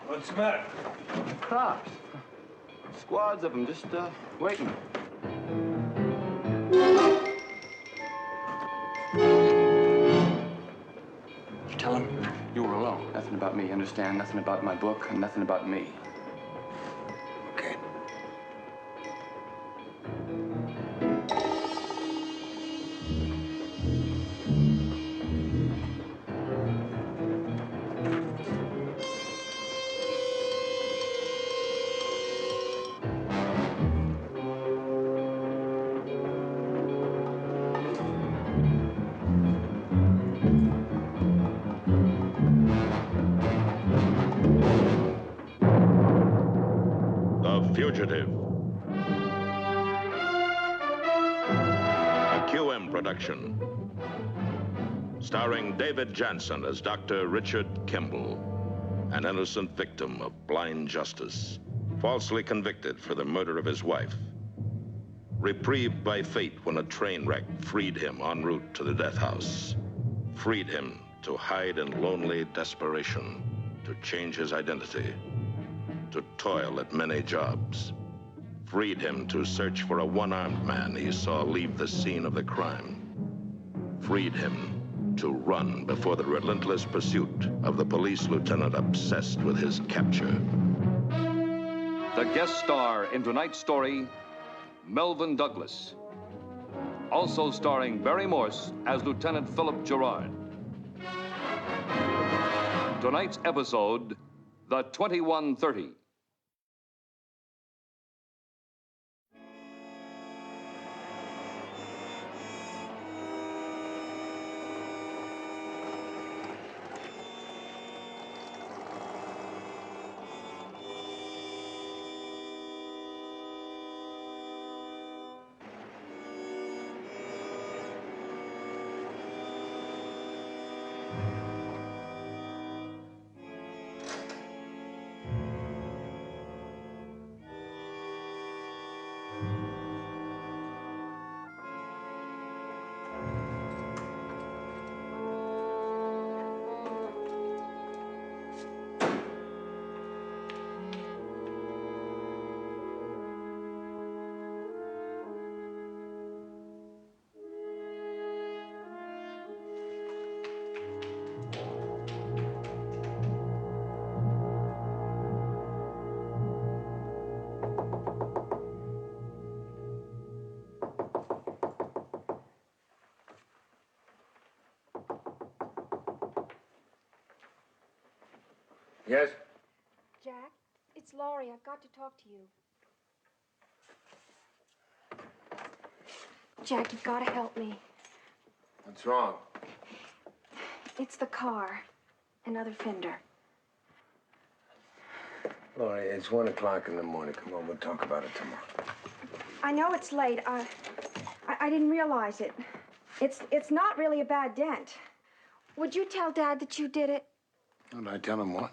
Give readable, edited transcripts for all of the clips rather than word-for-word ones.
What's the matter? Cops. Squads of them, just waiting. You tell him you were alone. Nothing about me, understand? Nothing about my book, and nothing about me. Okay. Fugitive. A QM production. Starring David Janssen as Dr. Richard Kimball, an innocent victim of blind justice, falsely convicted for the murder of his wife. Reprieved by fate when a train wreck freed him en route to the death house. Freed him to hide in lonely desperation, to change his identity, to toil at many jobs. Freed him to search for a one-armed man he saw leave the scene of the crime. Freed him to run before the relentless pursuit of the police lieutenant obsessed with his capture. The guest star in tonight's story, Melvyn Douglas. Also starring Barry Morse as Lieutenant Philip Gerard. Tonight's episode, The 2130. Yes? Jack, it's Laurie. I've got to talk to you. Jack, you've got to help me. What's wrong? It's the car. Another fender. Laurie, it's 1 o'clock in the morning. Come on, we'll talk about it tomorrow. I know it's late. I didn't realize it. It's not really a bad dent. Would you tell Dad that you did it? Did I tell him what?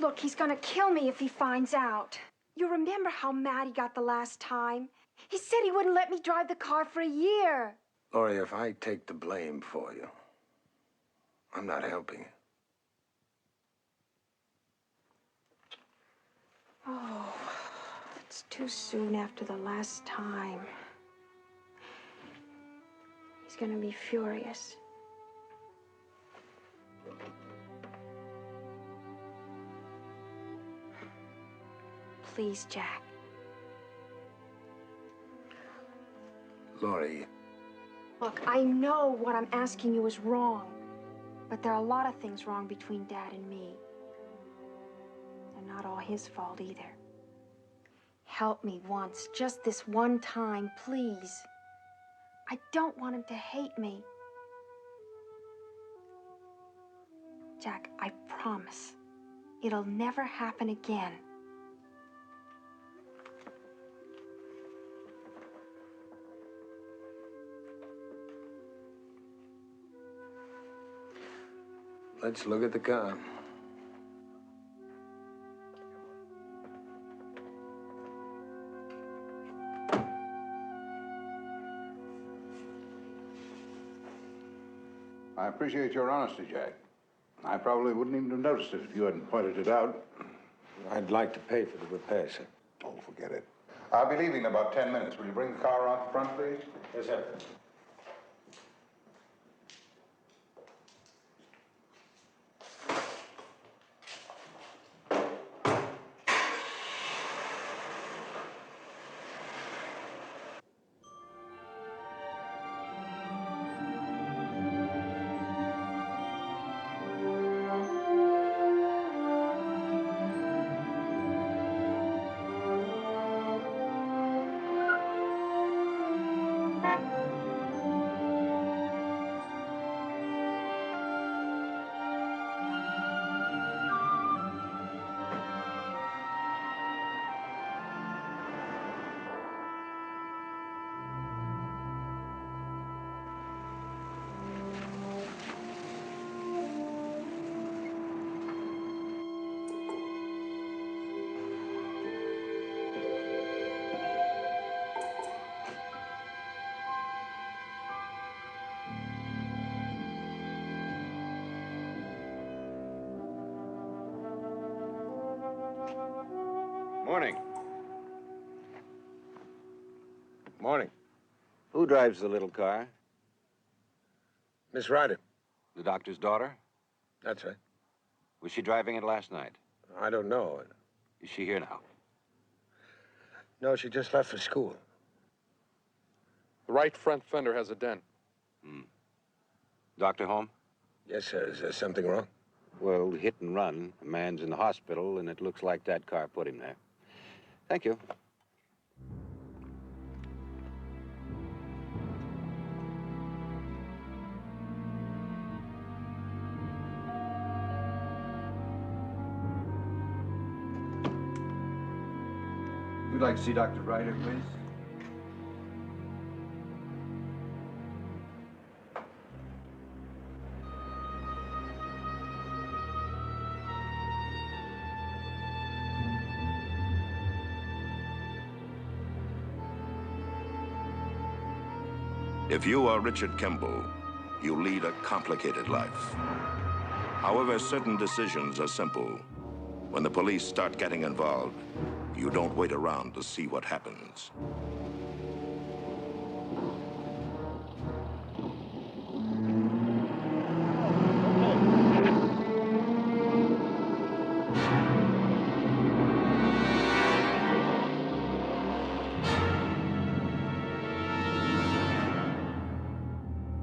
Look, he's gonna kill me if he finds out. You remember how mad he got the last time? He said he wouldn't let me drive the car for a year. Laurie, if I take the blame for you, I'm not helping you. Oh, it's too soon after the last time. He's gonna be furious. Please, Jack. Laurie. Look, I know what I'm asking you is wrong, but there are a lot of things wrong between Dad and me. They're not all his fault either. Help me once, just this one time, please. I don't want him to hate me. Jack, I promise it'll never happen again. Let's look at the car. I appreciate your honesty, Jack. I probably wouldn't even have noticed it if you hadn't pointed it out. I'd like to pay for the repairs, sir. Oh, forget it. I'll be leaving in about 10 minutes. Will you bring the car around the front, please? Yes, sir. Morning. Morning. Who drives the little car? Miss Ryder. The doctor's daughter? That's right. Was she driving it last night? I don't know. Is she here now? No, she just left for school. The right front fender has a dent. Doctor home? Yes, sir. Is there something wrong? Well, hit and run. A man's in the hospital, and it looks like that car put him there. Thank you. You'd like to see Dr. Ryder, please? If you are Richard Kimball, you lead a complicated life. However, certain decisions are simple. When the police start getting involved, you don't wait around to see what happens.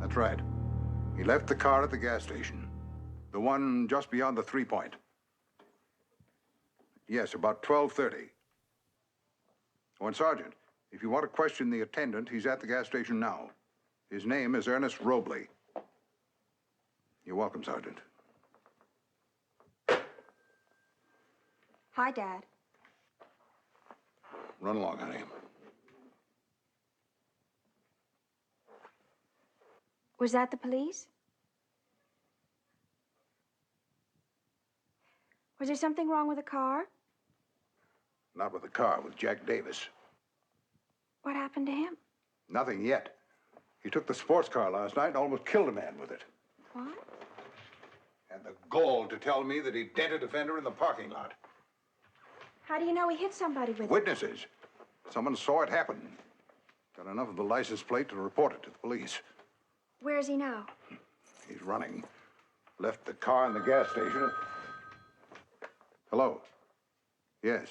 That's right. He left the car at the gas station. The one just beyond the 3-point. Yes, about 12:30. Oh, and Sergeant, if you want to question the attendant, he's at the gas station now. His name is Ernest Robley. You're welcome, Sergeant. Hi, Dad. Run along, honey. Was that the police? Was there something wrong with the car? Not with the car, with Jack Davis. What happened to him? Nothing yet. He took the sports car last night and almost killed a man with it. What? And the gall to tell me that he dented a fender in the parking lot. How do you know he hit somebody with it? Witnesses. Someone saw it happen. Got enough of the license plate to report it to the police. Where is he now? He's running. Left the car in the gas station. Hello? Yes.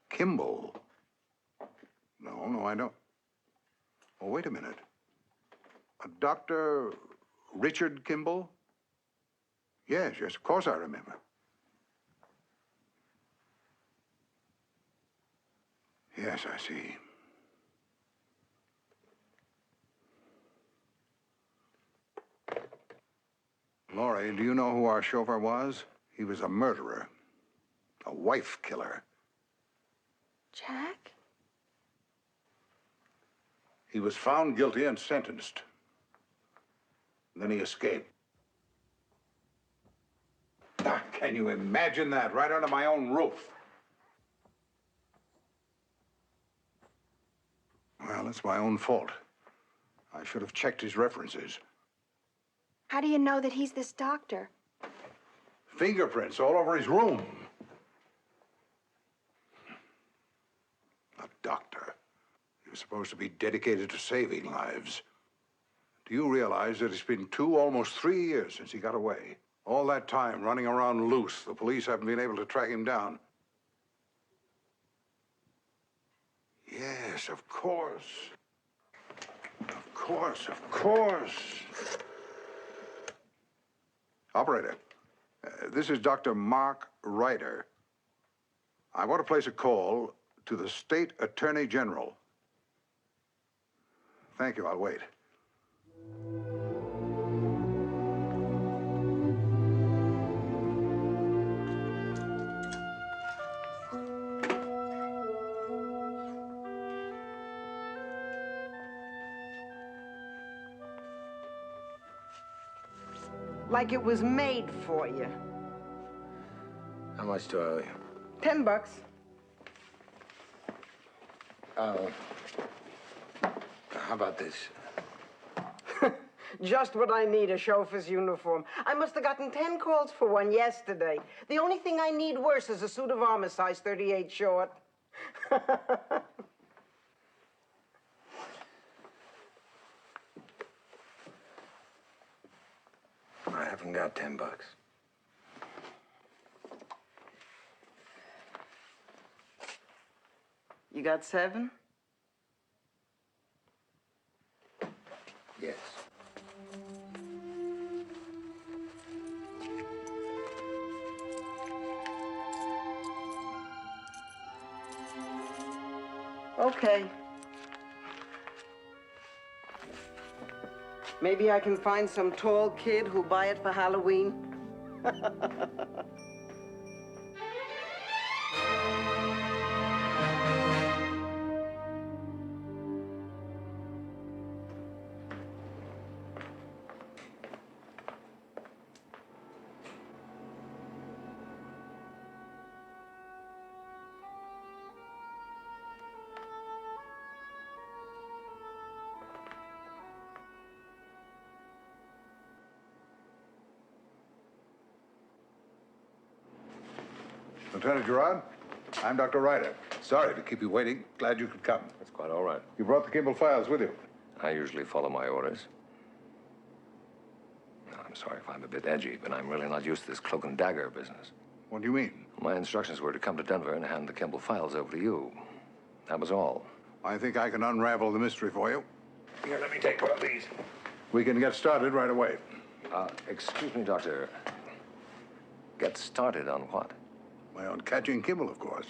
Kimball? No, I don't. Oh, wait a minute. Dr. Richard Kimball? Yes, of course I remember. Yes, I see. Laurie, do you know who our chauffeur was? He was a murderer. A wife killer. Jack? He was found guilty and sentenced. Then he escaped. Can you imagine that? Right under my own roof. Well, it's my own fault. I should have checked his references. How do you know that he's this doctor? Fingerprints all over his room. A doctor. He was supposed to be dedicated to saving lives. Do you realize that it's been almost 3 years since he got away? All that time running around loose, the police haven't been able to track him down. Yes, of course. Of course, of course. Operator, this is Dr. Mark Ryder. I want to place a call to the State Attorney General. Thank you, I'll wait. Like it was made for you. How much do I owe you? $10. How about this? Just what I need, a chauffeur's uniform. I must have gotten 10 calls for one yesterday. The only thing I need worse is a suit of armor, size 38 short. I haven't got $10. You got 7? Yes. Okay. Maybe I can find some tall kid who'll buy it for Halloween. Lieutenant Gerard, I'm Dr. Ryder. Sorry to keep you waiting. Glad you could come. That's quite all right. You brought the Kimball files with you. I usually follow my orders. No, I'm sorry if I'm a bit edgy, but I'm really not used to this cloak and dagger business. What do you mean? My instructions were to come to Denver and hand the Kimball files over to you. That was all. I think I can unravel the mystery for you. Here, let me take one of these. We can get started right away. Excuse me, Doctor. Get started on what? My own catching Kimball, of course.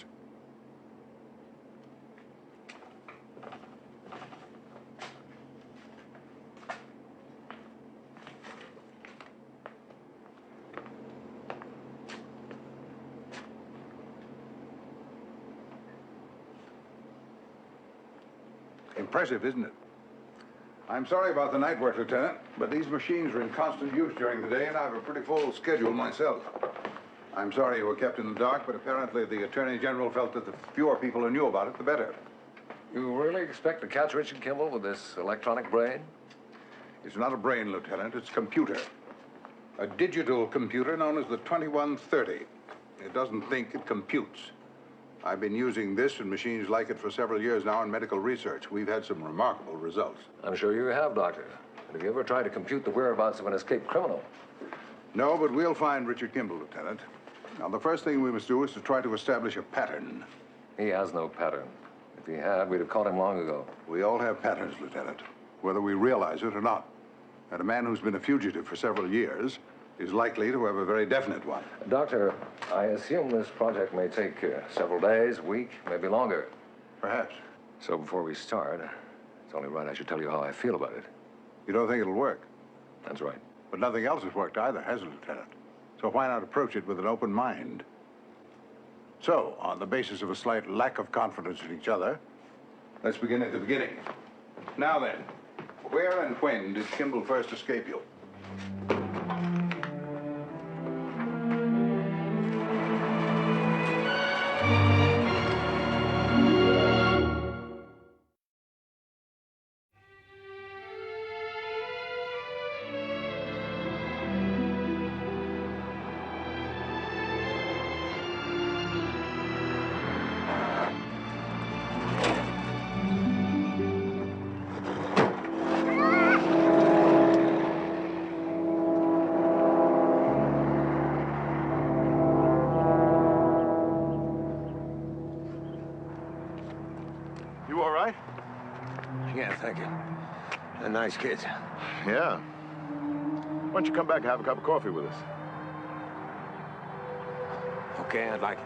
Impressive, isn't it? I'm sorry about the night work, Lieutenant, but these machines are in constant use during the day, and I have a pretty full schedule myself. I'm sorry you were kept in the dark, but apparently the Attorney General felt that the fewer people who knew about it, the better. You really expect to catch Richard Kimball with this electronic brain? It's not a brain, Lieutenant, it's computer. A digital computer known as the 2130. It doesn't think, it computes. I've been using this and machines like it for several years now in medical research. We've had some remarkable results. I'm sure you have, Doctor. But have you ever tried to compute the whereabouts of an escaped criminal? No, but we'll find Richard Kimball, Lieutenant. Now, the first thing we must do is to try to establish a pattern. He has no pattern. If he had, we'd have caught him long ago. We all have patterns, Lieutenant, whether we realize it or not. And a man who's been a fugitive for several years is likely to have a very definite one. Doctor, I assume this project may take several days, a week, maybe longer. Perhaps. So before we start, it's only right I should tell you how I feel about it. You don't think it'll work? That's right. But nothing else has worked either, has it, Lieutenant? So why not approach it with an open mind? So, on the basis of a slight lack of confidence in each other, let's begin at the beginning. Now then, where and when did Kimball first escape you? thank you. They're nice kids. Yeah. Why don't you come back and have a cup of coffee with us? Okay, I'd like it.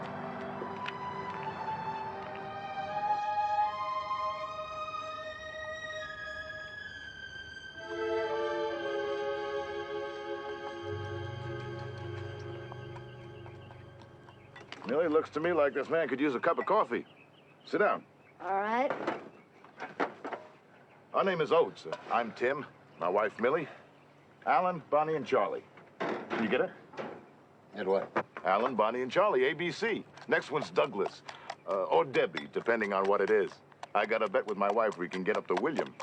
Millie, looks to me like this man could use a cup of coffee. Sit down. All right. Our name is Oates. I'm Tim. My wife, Millie. Alan, Bonnie, and Charlie. You get it? Get what? Alan, Bonnie, and Charlie, ABC. Next one's Douglas. Or Debbie, depending on what it is. I got a bet with my wife we can get up to William.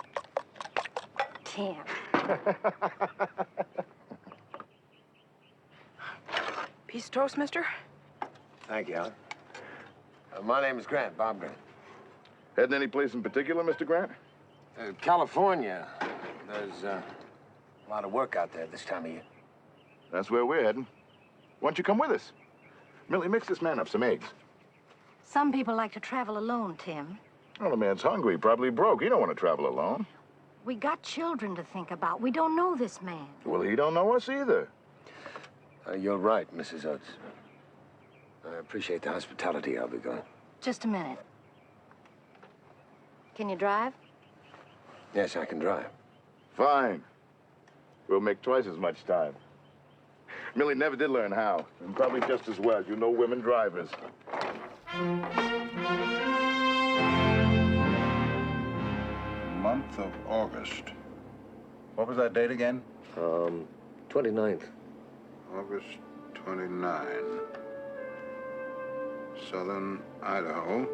Tim. Piece of toast, mister? Thank you, Alan. My name is Grant, Bob Grant. Heading any place in particular, Mr. Grant? California. There's a lot of work out there this time of year. That's where we're heading. Why don't you come with us? Millie, mix this man up some eggs. Some people like to travel alone, Tim. Well, the man's hungry, probably broke. He don't want to travel alone. We got children to think about. We don't know this man. Well, he don't know us either. You're right, Mrs. Oates. I appreciate the hospitality. I'll be going. Just a minute. Can you drive? Yes, I can drive. Fine. We'll make twice as much time. Millie never did learn how, and probably just as well. You know women drivers. Month of August. What was that date again? 29th. August 29. Southern Idaho.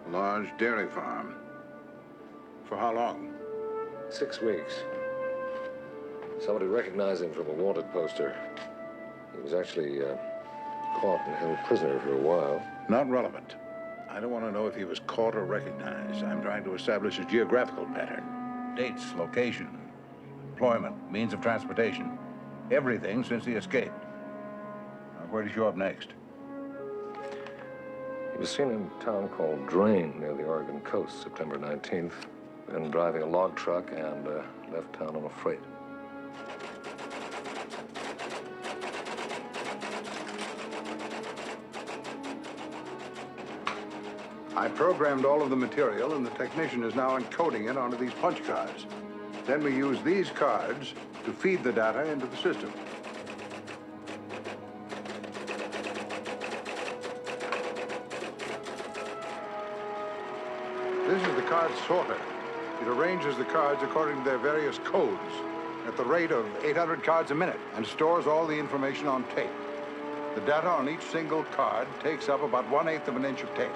Large dairy farm. For how long? 6 weeks. Somebody recognized him from a wanted poster. He was actually caught and held prisoner for a while. Not relevant. I don't want to know if he was caught or recognized. I'm trying to establish a geographical pattern. Dates, location, employment, means of transportation. Everything since he escaped. Now, where did he show up next? He was seen in a town called Drain near the Oregon coast, September 19th, and driving a log truck and left town on a freight. I programmed all of the material, and the technician is now encoding it onto these punch cards. Then we use these cards to feed the data into the system. This is the card sorter. It arranges the cards according to their various codes at the rate of 800 cards a minute and stores all the information on tape. The data on each single card takes up about 1/8 of an inch of tape.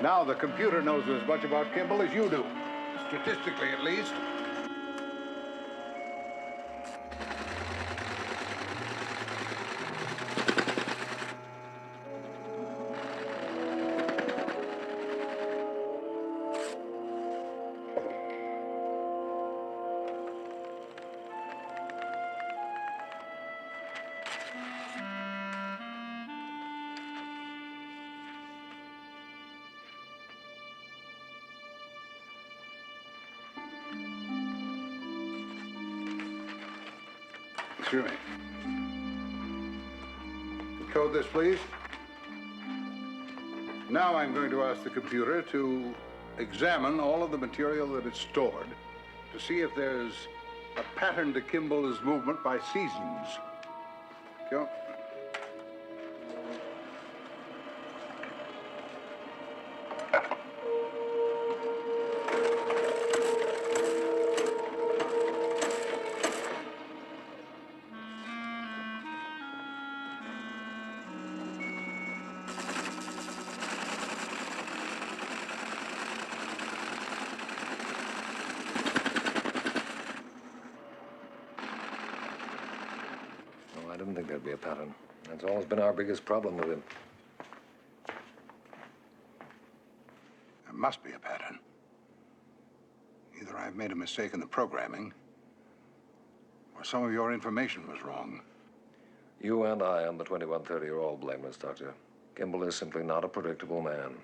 Now the computer knows as much about Kimball as you do, statistically at least. Excuse me. Code this, please. Now I'm going to ask the computer to examine all of the material that it's stored to see if there's a pattern to Kimball's movement by seasons. Go. I didn't think there'd be a pattern. That's always been our biggest problem with him. There must be a pattern. whether I've made a mistake in the programming or some of your information was wrong. You and I on the 2130 are all blameless, Doctor. Kimball is simply not a predictable man.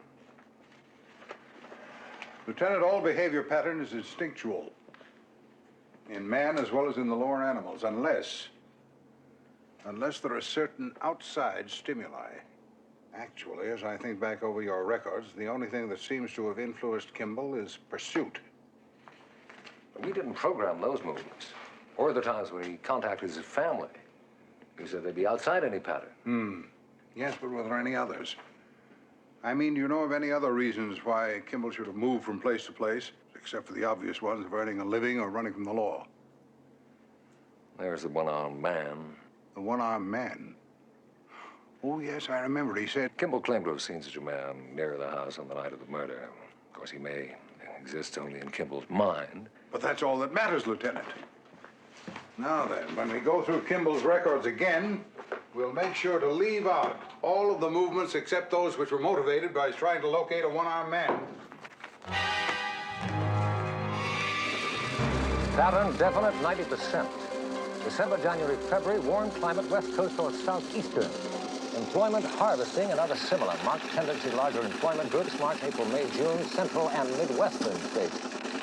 Lieutenant, all behavior pattern is instinctual. In man as well as in the lower animals, unless there are certain outside stimuli. Actually, as I think back over your records, the only thing that seems to have influenced Kimball is pursuit. We didn't program those movements, or the times when he contacted his family. He said they'd be outside any pattern. Yes, but were there any others? I mean, do you know of any other reasons why Kimball should have moved from place to place, except for the obvious ones of earning a living or running from the law? There's the one-armed man. The one-armed man? Oh, yes, I remember. He said... Kimball claimed to have seen such a man near the house on the night of the murder. Of course, he may exist only in Kimball's mind. But that's all that matters, Lieutenant. Now then, when we go through Kimball's records again, we'll make sure to leave out all of the movements except those which were motivated by trying to locate a one-armed man. Pattern definite 90%. December, January, February, warm climate, west coast or southeastern. Employment, harvesting, and other similar. Marked tendency, larger employment groups, March, April, May, June, central and midwestern states.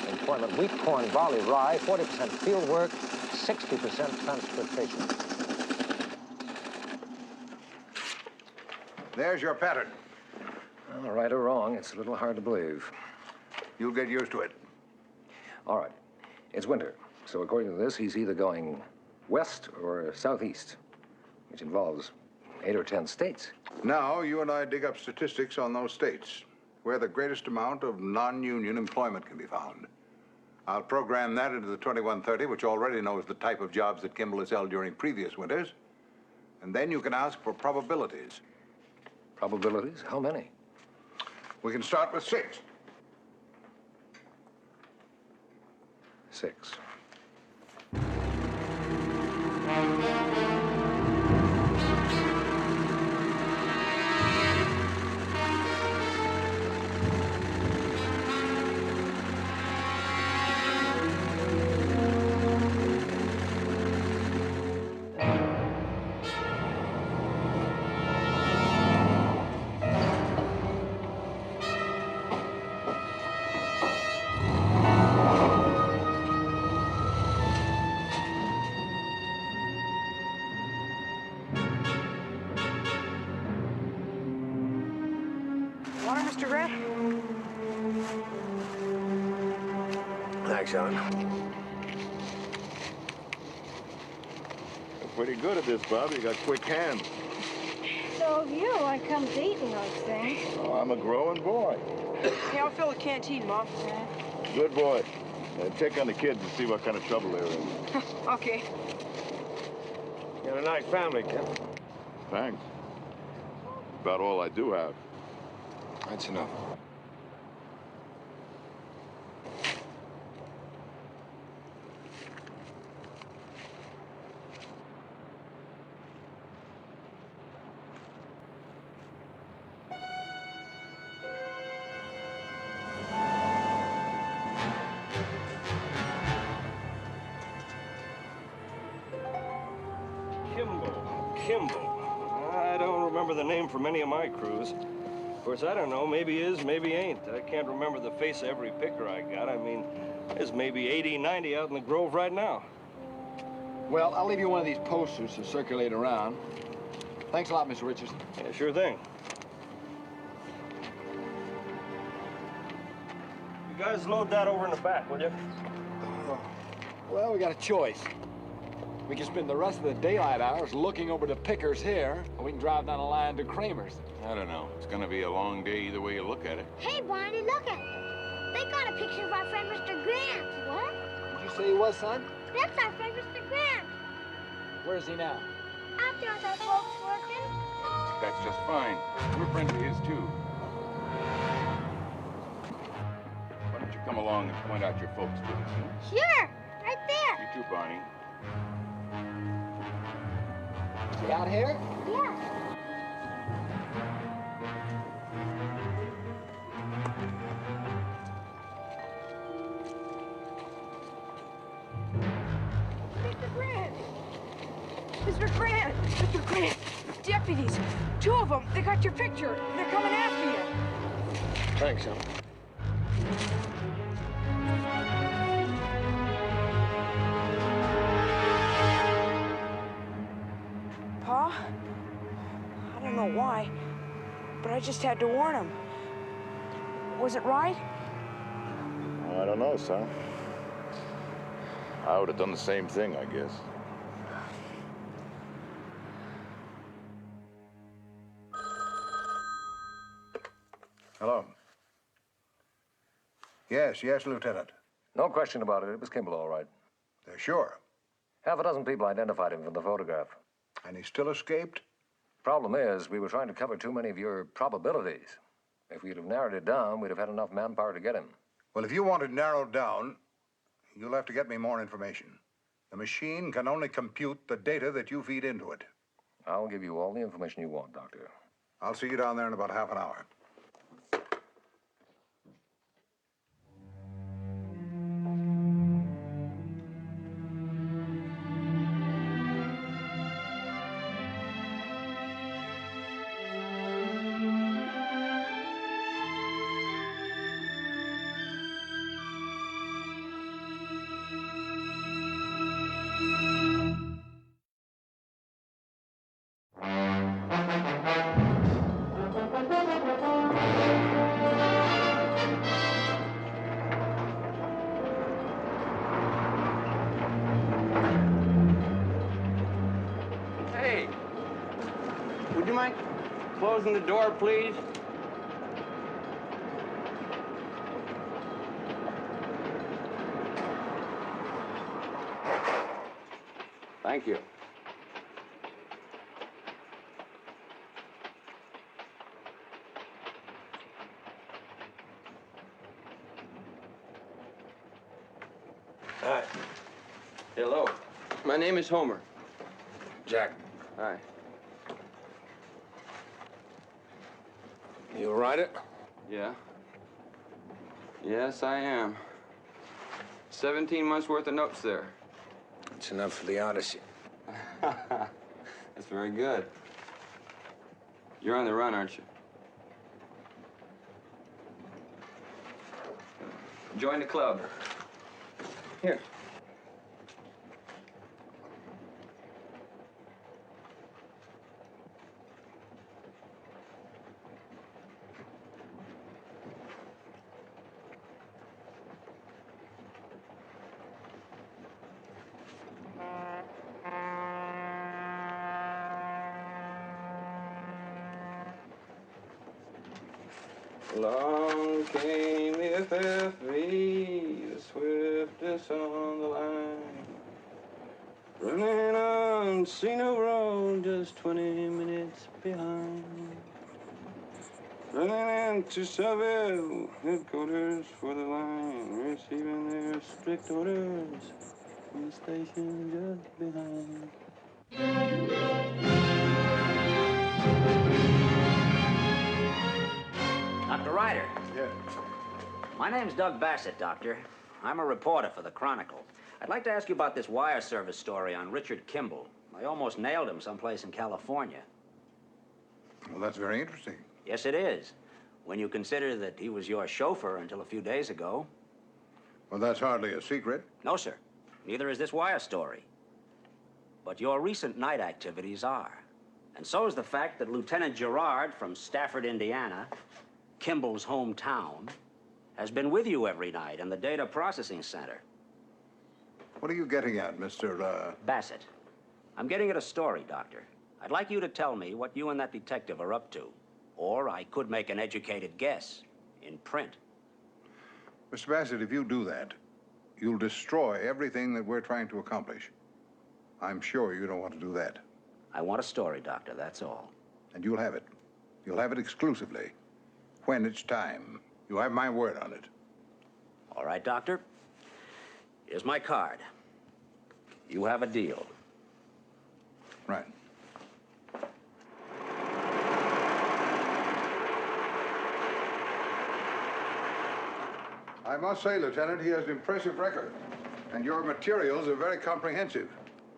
Employment, wheat, corn, barley, rye, 40% field work, 60% transportation. There's your pattern. Well, right or wrong, it's a little hard to believe. You'll get used to it. All right. It's winter, so according to this, he's either going west or southeast, which involves 8 or 10 states. Now, you and I dig up statistics on those states, where the greatest amount of non-union employment can be found. I'll program that into the 2130, which already knows the type of jobs that Kimball has held during previous winters. And then you can ask for probabilities. Probabilities? How many? We can start with 6. 6. Water, Mr. Grant? Thanks, John. You're pretty good at this, Bob. You got quick hands. So have you. I come to eating those things. Oh, I'm a growing boy. Hey, I'll fill the canteen, Mom. Good boy. Check on the kids and see what kind of trouble they're in. Okay. You got a nice family, kid. Thanks. About all I do have. That's enough. Kimball. I don't remember the name from any of my crews. Of course, I don't know. Maybe is, maybe ain't. I can't remember the face of every picker I got. I mean, there's maybe 80, 90 out in the grove right now. Well, I'll leave you one of these posters to circulate around. Thanks a lot, Mr. Richardson. Yeah, sure thing. You guys load that over in the back, will you? Well, we got a choice. We can spend the rest of the daylight hours looking over the pickers here, or we can drive down the line to Kramer's. I don't know. It's gonna be a long day either way you look at it. Hey, Barney, look at it. They got a picture of our friend Mr. Grant. What? Did you say he was, son? That's our friend Mr. Grant. Where's he now? Out there with our folks working. That's just fine. We're friends of his, too. Why don't you come along and point out your folks to us, huh? Sure, right there. You too, Barney. Is he out here? Yeah. Mr. Grant! Mr. Grant! Deputies! 2 of them! They got your picture! They're coming after you! Thanks, Em. Pa? I don't know why, but I just had to warn him. Was it right? I don't know, son. I would have done the same thing, I guess. Hello. Yes, Lieutenant. No question about it. It was Kimball, all right. They're sure. Half a dozen people identified him from the photograph. And he still escaped? Problem is, we were trying to cover too many of your probabilities. If we'd have narrowed it down, we'd have had enough manpower to get him. Well, if you want it narrowed down, you'll have to get me more information. The machine can only compute the data that you feed into it. I'll give you all the information you want, Doctor. I'll see you down there in about half an hour. Hey, would you mind closing the door, please? Thank you. Hi. Hello. My name is Homer. Jack. Hi. You write it? Yeah. Yes, I am. 17 months worth of notes there. It's enough for the Odyssey. That's very good. You're on the run, aren't you? Join the club. Here. Along came the FFV, the swiftest on the line. Running on Cena Road, just 20 minutes behind. Running into Seville, headquarters for the line, receiving their strict orders from the station just behind. Dr. Ryder. Yes. My name's Doug Bassett, Doctor. I'm a reporter for the Chronicle. I'd like to ask you about this wire service story on Richard Kimball. I almost nailed him someplace in California. Well, that's very interesting. Yes, it is. When you consider that he was your chauffeur until a few days ago. Well, that's hardly a secret. No, sir. Neither is this wire story. But your recent night activities are. And so is the fact that Lieutenant Gerard from Stafford, Indiana, Kimball's hometown, has been with you every night in the data processing center. What are you getting at, Mr. Bassett. I'm getting at a story, Doctor. I'd like you to tell me what you and that detective are up to. Or I could make an educated guess in print. Mr. Bassett, if you do that, you'll destroy everything that we're trying to accomplish. I'm sure you don't want to do that. I want a story, Doctor, that's all. And you'll have it. You'll have it exclusively. When it's time. You have my word on it. All right, Doctor. Here's my card. You have a deal. Right. I must say, Lieutenant, he has an impressive record. And your materials are very comprehensive.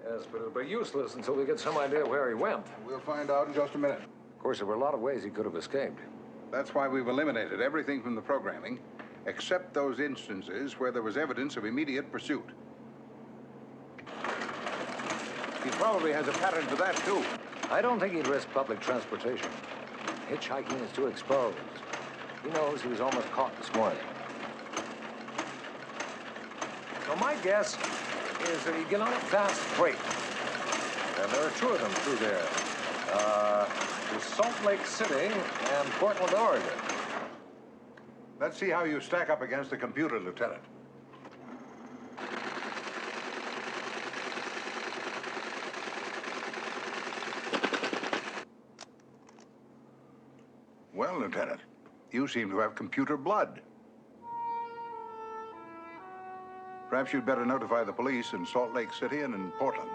Yes, but it'll be useless until we get some idea where he went. We'll find out in just a minute. Of course, there were a lot of ways he could have escaped. That's why we've eliminated everything from the programming, except those instances where there was evidence of immediate pursuit. He probably has a pattern for that, too. I don't think he'd risk public transportation. Hitchhiking is too exposed. He knows he was almost caught this morning. So my guess is that he'd get on a fast freight. And there are two of them through there. To Salt Lake City and Portland, Oregon. Let's see how you stack up against the computer, Lieutenant. Well, Lieutenant, you seem to have computer blood. Perhaps you'd better notify the police in Salt Lake City and in Portland.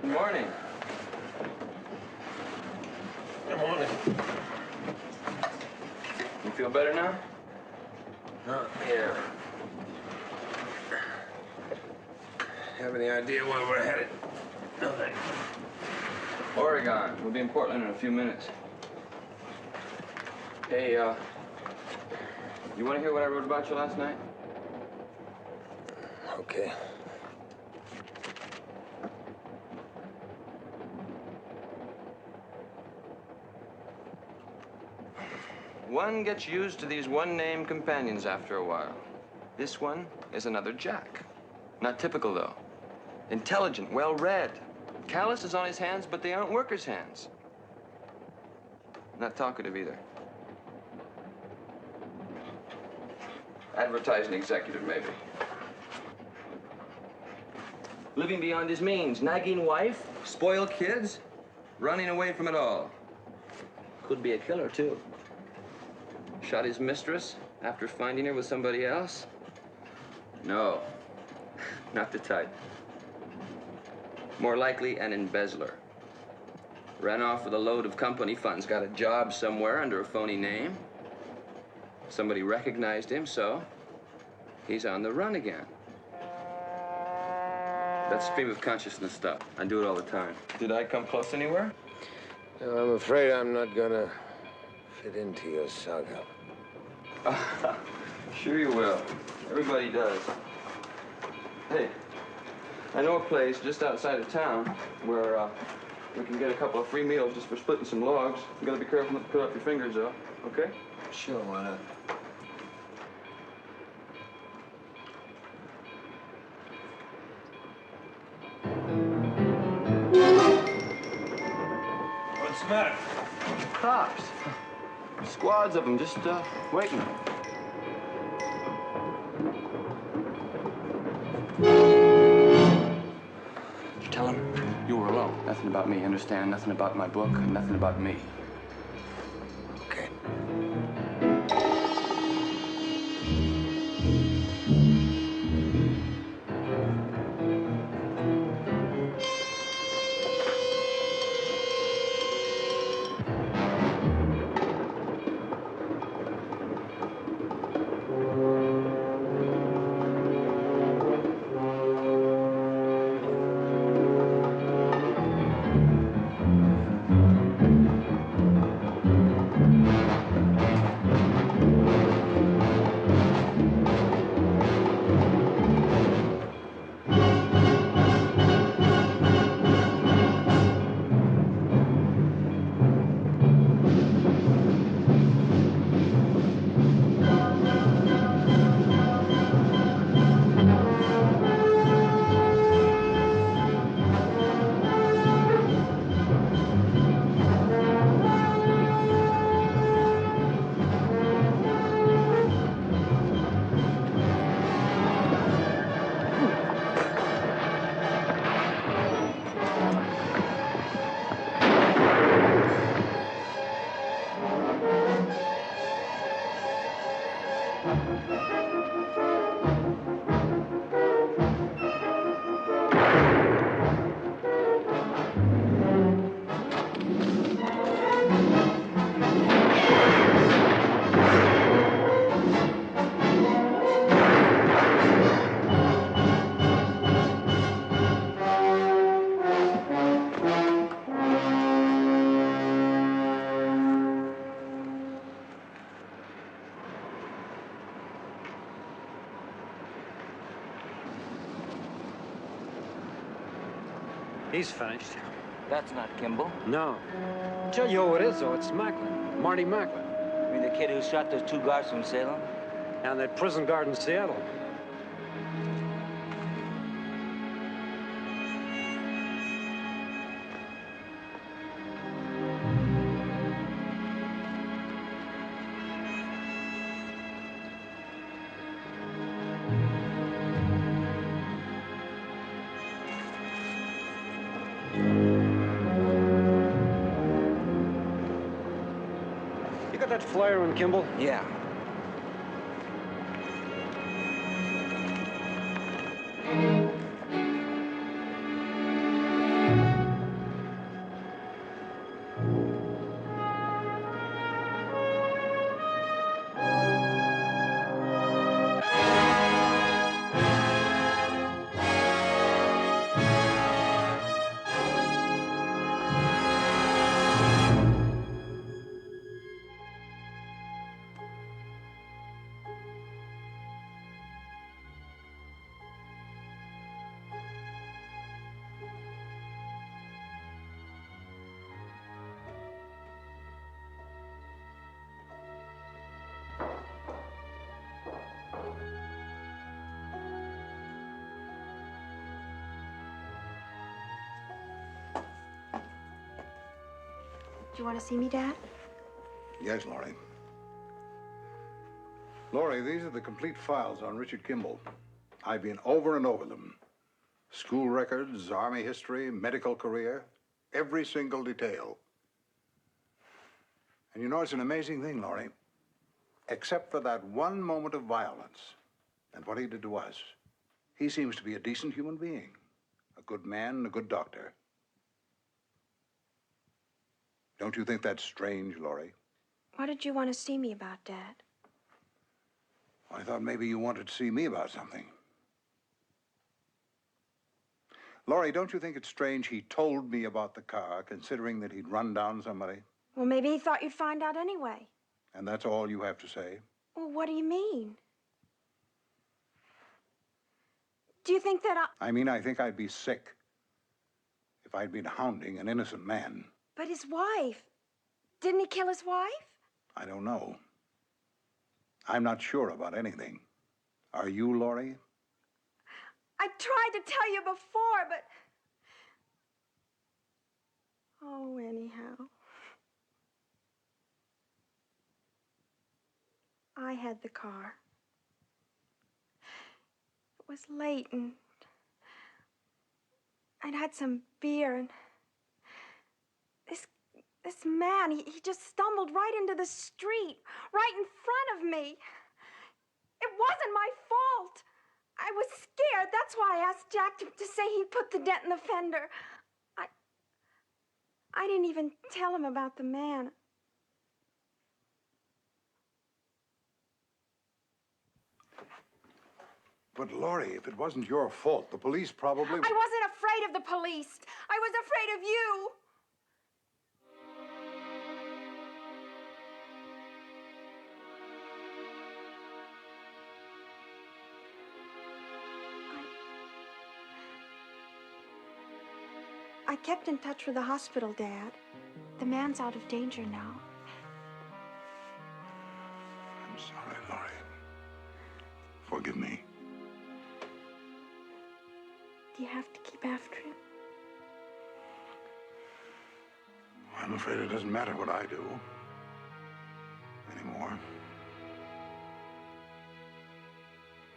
Good morning. Good morning. You feel better now? Yeah. Have any idea where we're headed? Nothing. Oregon. We'll be in Portland in a few minutes. Hey, you want to hear what I wrote about you last night? Okay. One gets used to these one-name companions after a while. This one is another Jack. Not typical, though. Intelligent, well-read. Calluses on his hands, but they aren't workers' hands. Not talkative, either. Advertising executive, maybe. Living beyond his means. Nagging wife, spoiled kids, running away from it all. Could be a killer, too. Shot his mistress after finding her with somebody else? No, not the type. More likely an embezzler. Ran off with a load of company funds, got a job somewhere under a phony name. Somebody recognized him, so he's on the run again. That stream of consciousness stuff, I do it all the time. Did I come close anywhere? No, I'm afraid I'm not gonna fit into your saga. Sure you will. Everybody does. Hey, I know a place just outside of town where we can get a couple of free meals just for splitting some logs. You gotta be careful not to cut up your fingers, though. Okay? Sure, why not? What's the matter? Cops. Squads of them just waiting. Did you tell him you were alone? Nothing about me, understand? Nothing about my book, and nothing about me. Okay. He's finished. That's not Kimball. No. Tell you who it is, though. It's Macklin. Marty Macklin. You mean the kid who shot those two guards from Salem? And that prison guard in Seattle. You got that flyer on Kimball? Yeah. Do you want to see me, Dad? Yes, Laurie. Laurie, these are the complete files on Richard Kimball. I've been over and over them. School records, Army history, medical career, every single detail. And you know, it's an amazing thing, Laurie. Except for that one moment of violence and what he did to us, he seems to be a decent human being, a good man and a good doctor. Don't you think that's strange, Laurie? What did you want to see me about, Dad? I thought maybe you wanted to see me about something. Laurie, don't you think it's strange he told me about the car, considering that he'd run down somebody? Well, maybe he thought you'd find out anyway. And that's all you have to say? Well, what do you mean? Do you think that I mean, I think I'd be sick if I'd been hounding an innocent man. But his wife. Didn't he kill his wife? I don't know. I'm not sure about anything. Are you, Laurie? I tried to tell you before, but... Oh, anyhow. I had the car. It was late, and I'd had some beer, and this man, he just stumbled right into the street, right in front of me. It wasn't my fault. I was scared. That's why I asked Jack to say he put the dent in the fender. I didn't even tell him about the man. But, Laurie, if it wasn't your fault, the police probably... I wasn't afraid of the police. I was afraid of you. I kept in touch with the hospital, Dad. The man's out of danger now. I'm sorry, Laurie. Forgive me. Do you have to keep after him? I'm afraid it doesn't matter what I do anymore.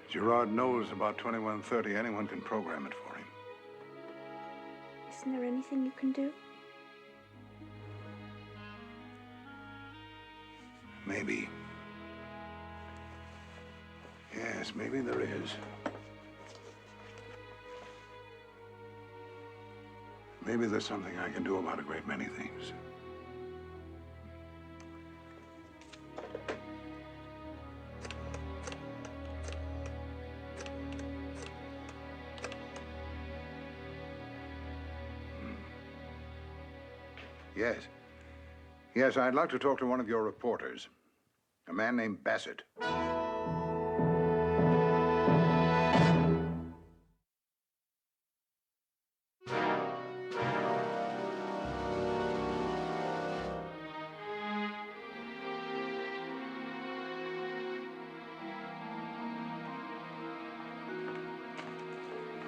Gerard knows about 2130. Anyone can program it for him. Isn't there anything you can do? Maybe. Yes, maybe there is. Maybe there's something I can do about a great many things. Yes. Yes, I'd like to talk to one of your reporters. A man named Bassett.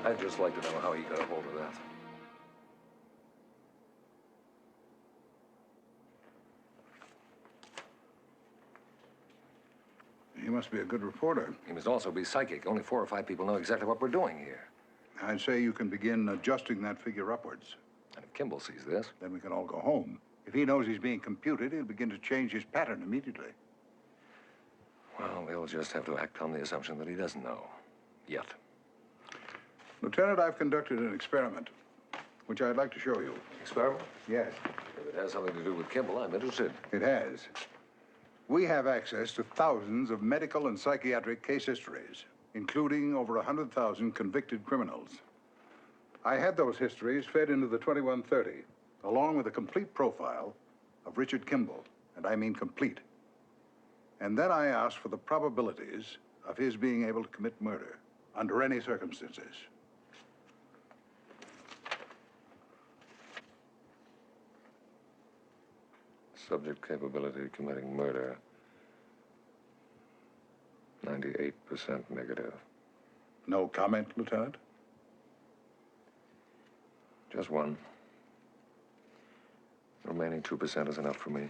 I'd just like to know how he got a hold of that. He must be a good reporter. He must also be psychic. Only 4 or 5 people know exactly what we're doing here. I'd say you can begin adjusting that figure upwards. And if Kimball sees this... Then we can all go home. If he knows he's being computed, he'll begin to change his pattern immediately. Well, we'll just have to act on the assumption that he doesn't know. Yet. Lieutenant, I've conducted an experiment, which I'd like to show you. Experiment? Yes. If it has something to do with Kimball, I'm interested. It has. We have access to thousands of medical and psychiatric case histories, including over 100,000 convicted criminals. I had those histories fed into the 2130, along with a complete profile of Richard Kimball, and I mean complete. And then I asked for the probabilities of his being able to commit murder under any circumstances. Subject capability of committing murder, 98% negative. No comment, Lieutenant? Just one. The remaining 2% is enough for me.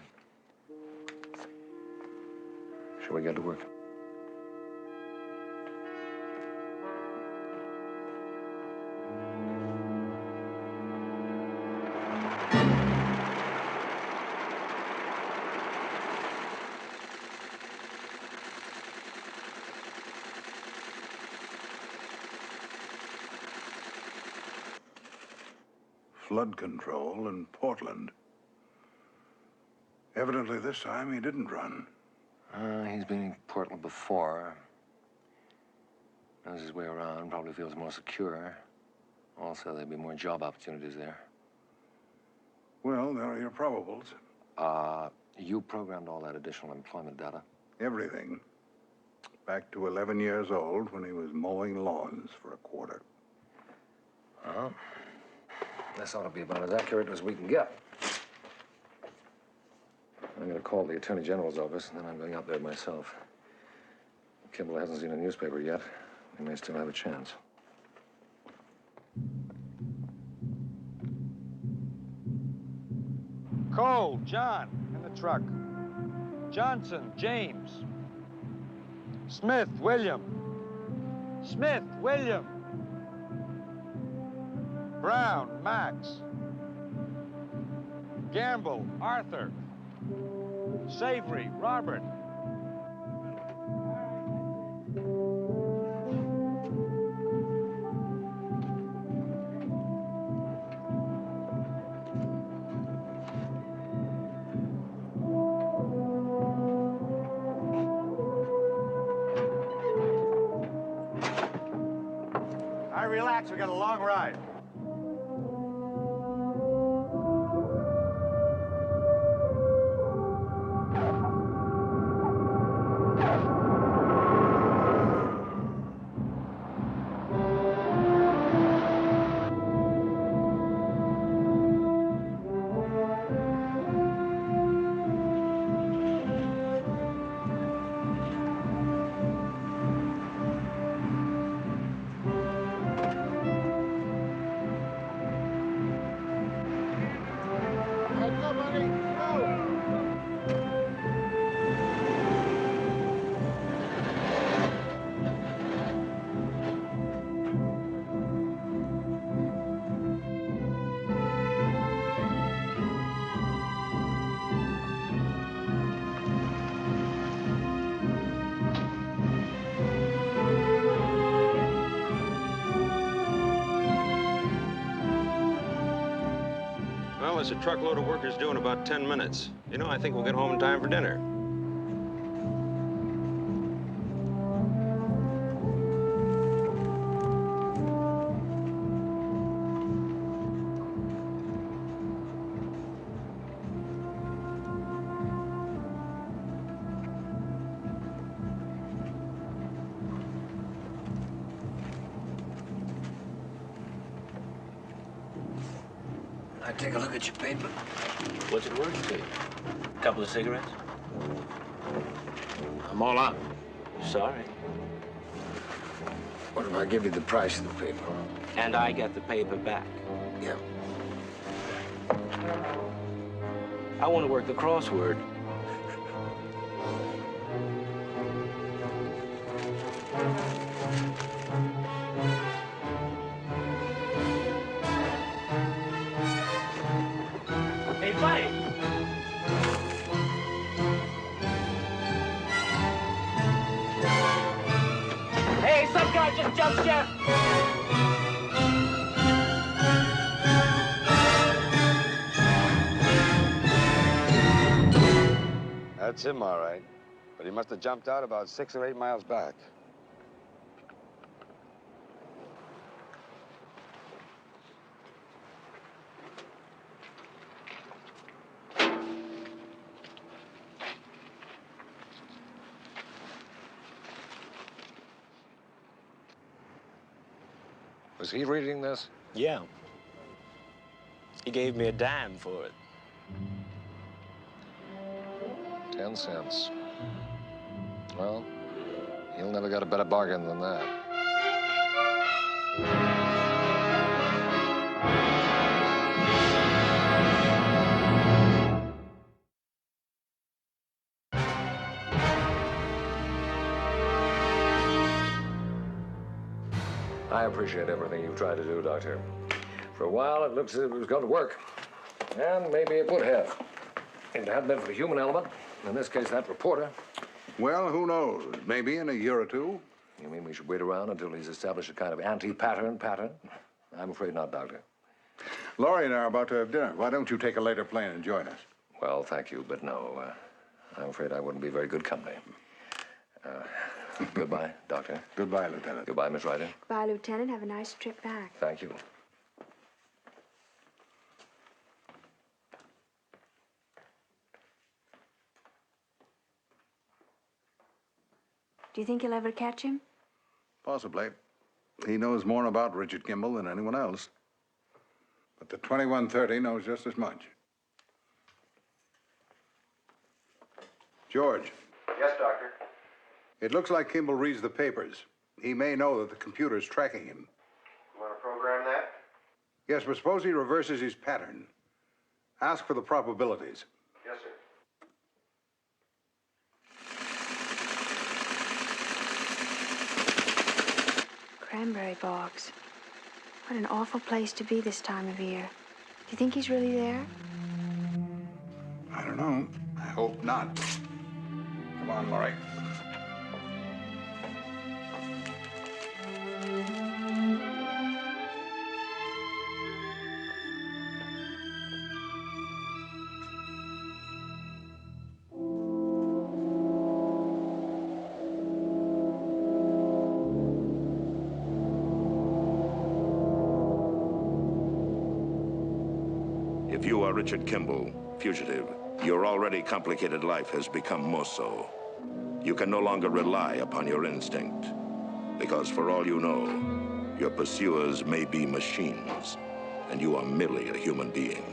Shall we get to work? Flood control in Portland. Evidently this time he didn't run. He's been in Portland before. Knows his way around, probably feels more secure. Also, there'd be more job opportunities there. Well, there are your probables. You programmed all that additional employment data? Everything. Back to 11 years old when he was mowing lawns for a quarter. Uh-huh. This ought to be about as accurate as we can get. I'm going to call the Attorney General's office, and then I'm going out there myself. Kimball hasn't seen a newspaper yet. He may still have a chance. Cole, John, in the truck. Johnson, James. Smith, William. Smith, William. Brown, Max. Gamble, Arthur. Savory, Robert. All right, relax, we got a long ride. Well, there's a truckload of workers due in about 10 minutes. You know, I think we'll get home in time for dinner. I take a look at your paper. What's it worth to you? A couple of cigarettes? I'm all out. Sorry. What if I give you the price of the paper? And I get the paper back. Yeah. I want to work the crossword. Hey, buddy! Hey, some guy just jumped Jeff! That's him, all right. But he must have jumped out about 6 or 8 miles back. Was he reading this? Yeah. He gave me a dime for it. 10 cents. Well, he'll never get a better bargain than that. I appreciate everything you've tried to do, Doctor. For a while, it looked as if it was going to work. And maybe it would have. If it hadn't been for the human element, in this case, that reporter. Well, who knows? Maybe in a year or two. You mean we should wait around until he's established a kind of anti-pattern pattern? I'm afraid not, Doctor. Laurie and I are about to have dinner. Why don't you take a later plane and join us? Well, thank you, but no. I'm afraid I wouldn't be very good company. Goodbye, Doctor. Goodbye, Lieutenant. Goodbye, Miss Ryder. Bye, Lieutenant. Have a nice trip back. Thank you. Do you think you'll ever catch him? Possibly. He knows more about Richard Kimball than anyone else. But the 2130 knows just as much. George. Yes, Doctor. It looks like Kimball reads the papers. He may know that the computer's tracking him. You want to program that? Yes, but suppose he reverses his pattern. Ask for the probabilities. Yes, sir. Cranberry bogs. What an awful place to be this time of year. Do you think he's really there? I don't know. I hope not. Come on, Laurie. If you are Richard Kimball, fugitive, your already complicated life has become more so. You can no longer rely upon your instinct, because for all you know, your pursuers may be machines, and you are merely a human being.